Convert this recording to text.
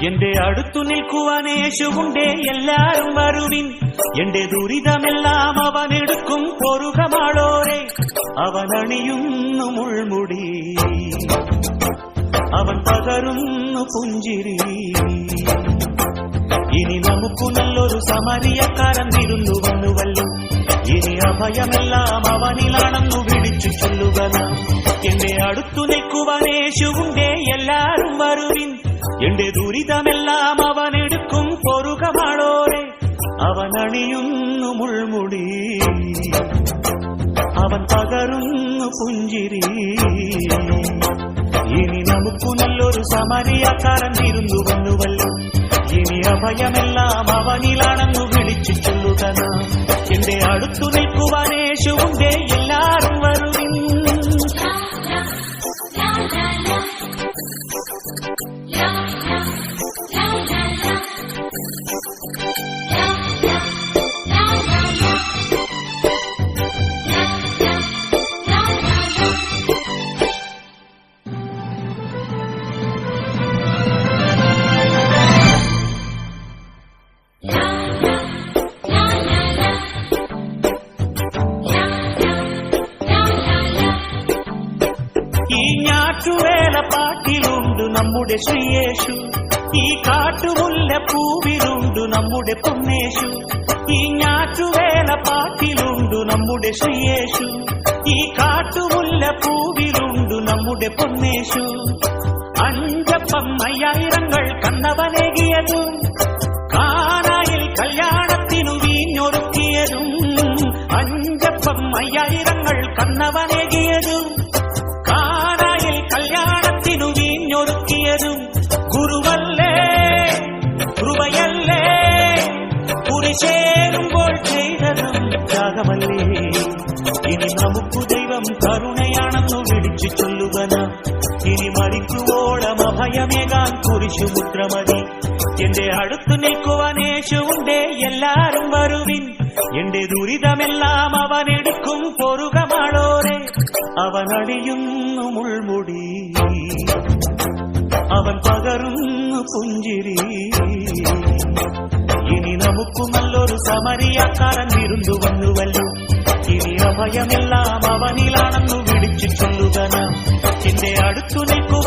എന്റെ അടുത്തു നിൽക്കുവാൻ യേശുവുണ്ടേ എല്ലാരും വരുവിൻ എന്റെ ദുരിതമെല്ലാം അവനെടുക്കും പൊറുകമാളോരെ അവനണിയുന്നു മുൾമുടി അവൻ പകരുന്നു പുഞ്ചിരി ഇനി നമുക്കു നല്ലൊരു സമരിയക്കാരൻ തിരുന്നു വന്നുവല്ലോ ഇനി അഭയമെല്ലാം അവനിലാണെന്നു വിളിച്ചു ചൊല്ലുക നാം എന്റെ അടുത്തു നിൽക്കുവാൻ യേശുവുണ്ടേ എല്ലാരും വരുവിൻ എന്റെ ദുരിതമെല്ലാം അവനെടുക്കും പൊറുകമാളോരെ അവനണിയുന്നു മുൾമുടി അവൻ പകരുന്നു പുഞ്ചിരി ഇനി നമുക്കു നല്ലൊരു സമരിയക്കാരൻ തിരുന്നു വന്നുവല്ലോ ഇനി അഭയമെല്ലാം അവനിലാണെന്നു വിളിച്ചു ചൊല്ലുക നാം എന്റെ അടുത്തു നിൽക്കുവാൻ യേശുവുണ്ടേ എല്ലാരും വരുവിൻ ഈ ഞാറ്റുവേല പാട്ടിലുണ്ട് നമ്മുടെ ശ്രീയേശു ഈ കാട്ടുമുല്ല പൂവിലുണ്ട് നമ്മുടെ പൊന്നേശു ഈ ഞാറ്റുവേല പാട്ടിലുണ്ട് നമ്മുടെ ശ്രീയേശു ഈ കാട്ടുമുല്ല പൂവിലുണ്ട് നമ്മുടെ പൊന്നേശു അഞ്ചപ്പം 5000 കന്നവനേകിയതും കാനായിൽ കല്യാണത്തിനു വീഞ്ഞൊരുക്കിയതും അഞ്ചപ്പം 5000 കന്നവനേകിയതും കാനായിൽ കല്യാണത്തിനു വീഞ്ഞൊരുക്കിയതും ഗുരുവല്ലേ കൃപയല്ലേ കുരിശേറുമ്പോൾ ചെയ്തതും ത്യാഗമല്ലേ ഇനി നമുക്കു ദൈവം കരുണയാണെന്നു വിളിച്ചു ചൊല്ലുക നാം ഇനി മരിക്കുവോളം അഭയമേകാൻ കുരിശുമുദ്രമതി എന്റെ അടുത്തു നിൽക്കുവാൻ യേശുവുണ്ടേ എല്ലാരും വരുവിൻ എന്റെ ദുരിതമെല്ലാം അവനെടുക്കും പൊറുകമാളോരെ അവനടിയുന്നു മുൾമുടി അവൻ പകരുന്നു പുഞ്ചിരി ഇനി നമുക്കു നല്ലൊരു സമരിയക്കാരൻ വിരുന്നു വന്നുവല്ലോ ഇനി അഭയമെല്ലാം അവനിലാണെന്നു വിളിച്ചു ചൊല്ലുക നാം എന്റെ അടുത്തു നിൽക്കു